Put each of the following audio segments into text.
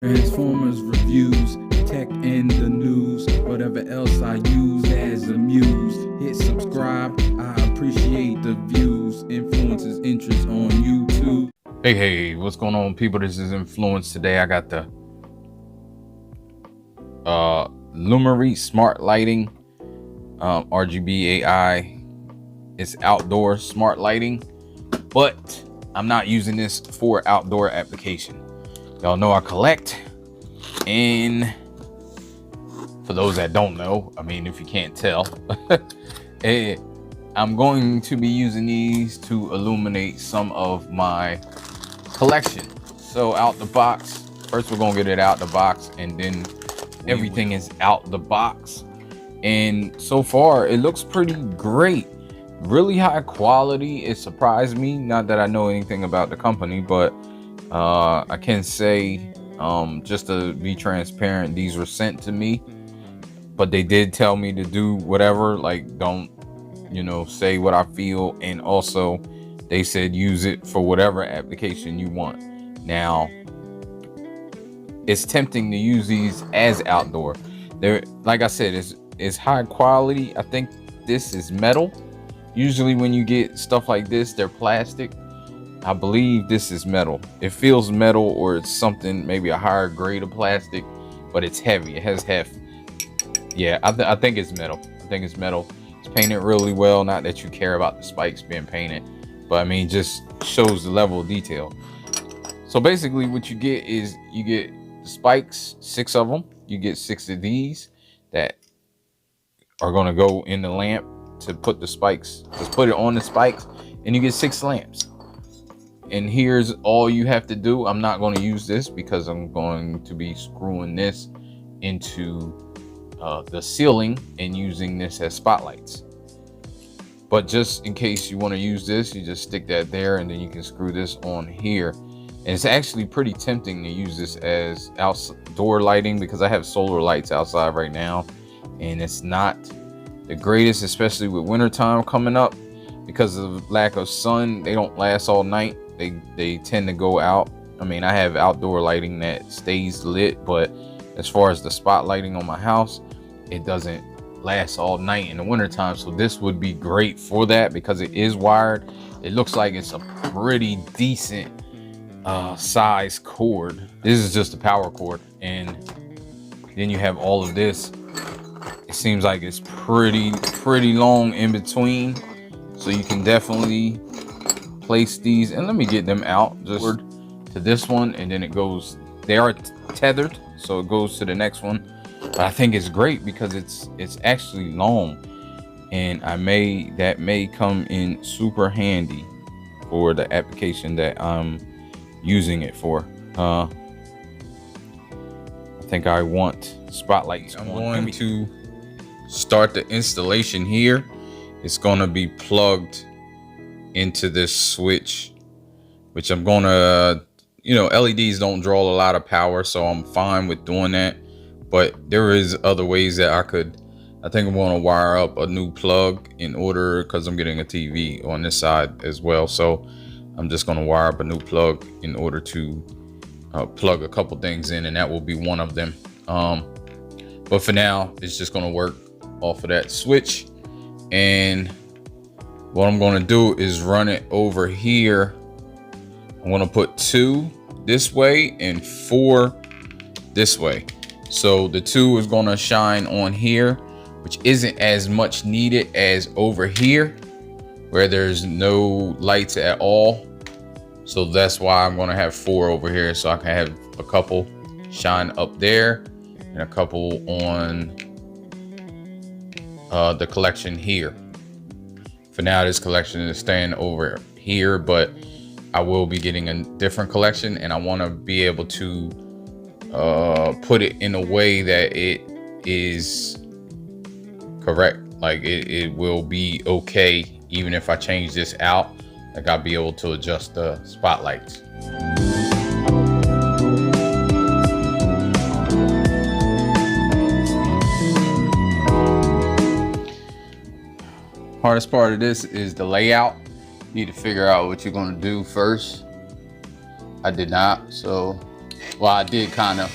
Transformers reviews, tech and the news, whatever else I use as a muse. Hit subscribe, I appreciate the views. Influences interest on YouTube. Hey, what's going on, people? This is Influence. Today I got the Lumary Smart Lighting, RGB AI. It's outdoor smart lighting, but I'm not using this for outdoor application. Y'all know I collect, and for those that don't know, I mean, if you can't tell, I'm going to be using these to illuminate some of my collection. So out the box, first we're gonna get it out the box, and then everything is out the box. And so far it looks pretty great, really high quality. It surprised me, not that I know anything about the company, but I can say, just to be transparent, these were sent to me, but they did tell me to do whatever, like don't, say what I feel. And also they said use it for whatever application you want. Now, it's tempting to use these as outdoor. They're, like I said, it's high quality. I think this is metal. Usually when you get stuff like this, they're plastic. I believe this is metal. It feels metal, or it's something, maybe a higher grade of plastic, but it's heavy. It has heft. Yeah, I think it's metal. I think it's metal. It's painted really well. Not that you care about the spikes being painted, but I mean, just shows the level of detail. So basically what you get is you get spikes, 6 of them. You get 6 of these that are going to go in the lamp to put the spikes. Just put it on the spikes, and you get 6 lamps. And here's all you have to do. I'm not going to use this because I'm going to be screwing this into the ceiling and using this as spotlights. But just in case you want to use this, you just stick that there, and then you can screw this on here. And it's actually pretty tempting to use this as outdoor lighting, because I have solar lights outside right now, and it's not the greatest, especially with wintertime coming up. Because of lack of sun, they don't last all night. They tend to go out. I mean, I have outdoor lighting that stays lit, but as far as the spot lighting on my house, it doesn't last all night in the wintertime. So this would be great for that, because it is wired. It looks like it's a pretty decent size cord. This is just a power cord, and then you have all of this. It seems like it's pretty long in between, so you can definitely place these. And let me get them out just to this one, and then it goes, they are tethered, so it goes to the next one. But I think it's great because it's actually long, and that may come in super handy for the application that I'm using it for. I think I want spotlights. I'm going to start the installation here. It's going to be plugged into this switch, which I'm gonna, LEDs don't draw a lot of power, so I'm fine with doing that. But there is other ways that I think I'm going to wire up a new plug in order, because I'm getting a TV on this side as well. So I'm just going to wire up a new plug in order to plug a couple things in, and that will be one of them. But for now, it's just going to work off of that switch. And what I'm going to do is run it over here. I'm going to put 2 this way and 4 this way. So the 2 is going to shine on here, which isn't as much needed as over here, where there's no lights at all. So that's why I'm going to have 4 over here, so I can have a couple shine up there and a couple on the collection here. For now, this collection is staying over here, but I will be getting a different collection, and I want to be able to put it in a way that it is correct. Like it will be okay even if I change this out. Like I'll be able to adjust the spotlights. Hardest part of this is the layout. You need to figure out what you're going to do first. I did not, so Well, I did kind of.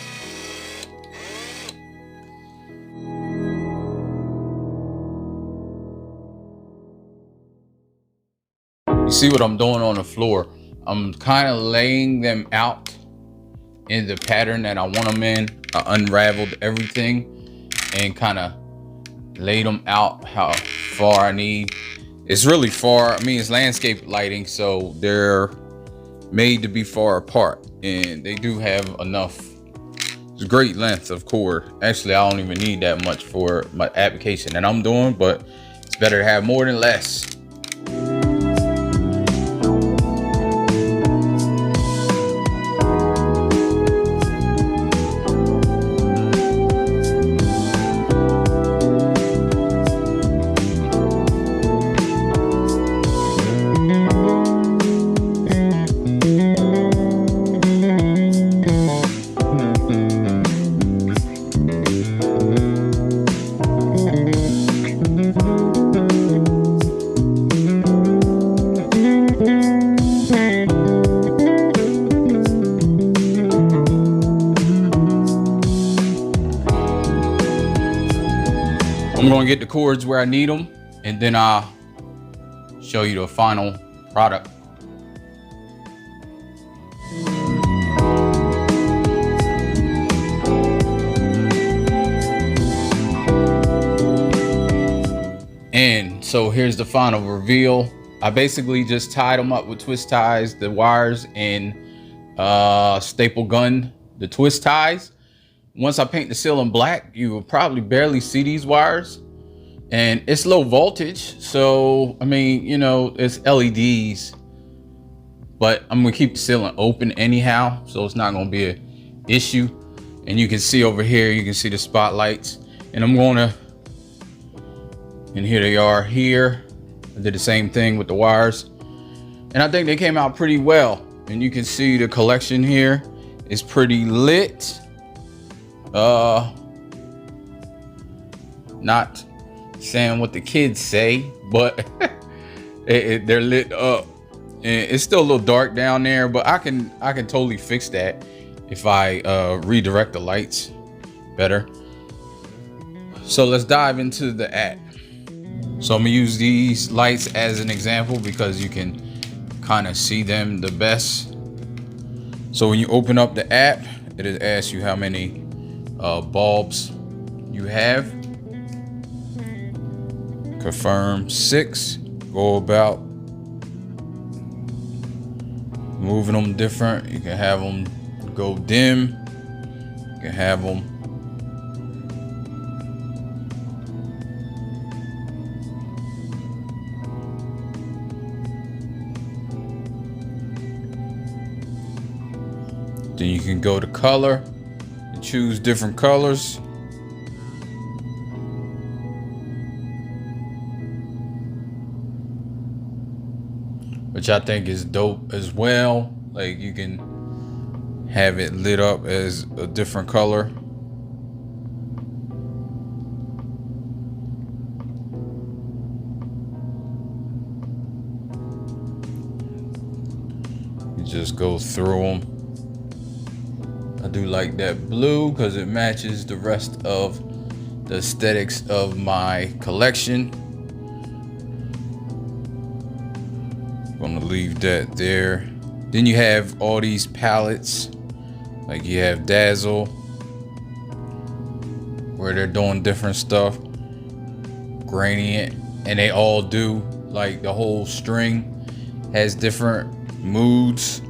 You see what I'm doing on the floor? I'm kind of laying them out in the pattern that I want them in. I unraveled everything and kind of laid them out how far I need. It's really far. I mean, it's landscape lighting, so they're made to be far apart, and they do have enough. It's great length of cord. Actually, I don't even need that much for my application that I'm doing, but it's better to have more than less. I'm gonna get the cords where I need them, and then I'll show you the final product. And so here's the final reveal. I basically just tied them up with twist ties, the wires, and staple gun the twist ties. Once I paint the ceiling black, you will probably barely see these wires, and it's low voltage. So, I mean, you know, it's LEDs, but I'm gonna keep the ceiling open anyhow, so it's not gonna be an issue. And you can see over here, you can see the spotlights, and I'm gonna, and here they are here. I did the same thing with the wires, and I think they came out pretty well. And you can see the collection here is pretty lit. Not saying what the kids say, but they're lit up, and it's still a little dark down there, but I can totally fix that if I redirect the lights better. So let's dive into the app. So I'm gonna use these lights as an example because you can kind of see them the best. So when you open up the app, it asks you how many bulbs you have. Confirm 6. Go about moving them different. You can have them go dim. You can have them then you can go to color and choose different colors. Which I think is dope as well. Like, you can have it lit up as a different color. You just go through them. I do like that blue because it matches the rest of the aesthetics of my collection. Gonna leave that there. Then you have all these palettes, like you have Dazzle, where they're doing different stuff, Gradient, and they all do, like, the whole string has different moods.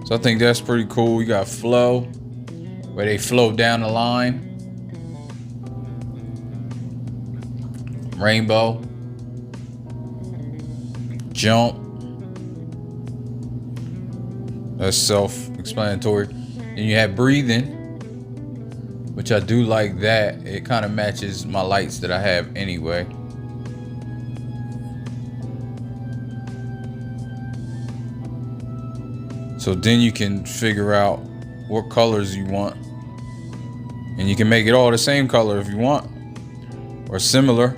So I think that's pretty cool. You got Flow, where they flow down the line, Rainbow, Jump. That's self-explanatory. And you have Breathing, which I do like that. It kind of matches my lights that I have anyway. So then you can figure out what colors you want. And you can make it all the same color if you want, or similar.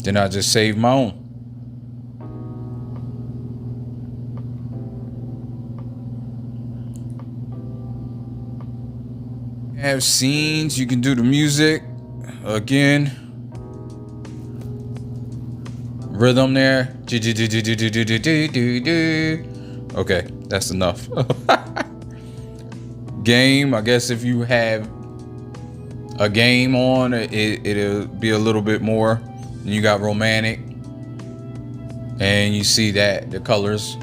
Then I just save my own. Have scenes, you can do the music again, rhythm there. Okay, that's enough. Game, I guess if you have a game on, it'll be a little bit more. You got romantic, and you see that the colors.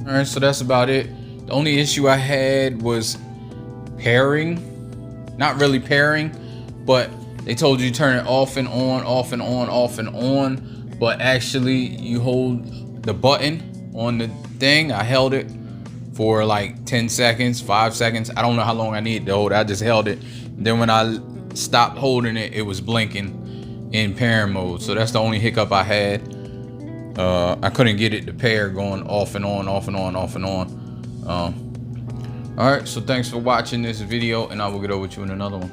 All right, so that's about it. The only issue I had was pairing. Not really pairing, but they told you to turn it off and on, off and on, off and on. But actually, you hold the button on the thing. I held it for like 10 seconds, 5 seconds. I don't know how long I needed to hold it. I just held it. Then when I stopped holding it, it was blinking in pairing mode. So that's the only hiccup I had. I couldn't get it to pair going off and on, off and on, off and on. All right, so thanks for watching this video, and I will get over with you in another one.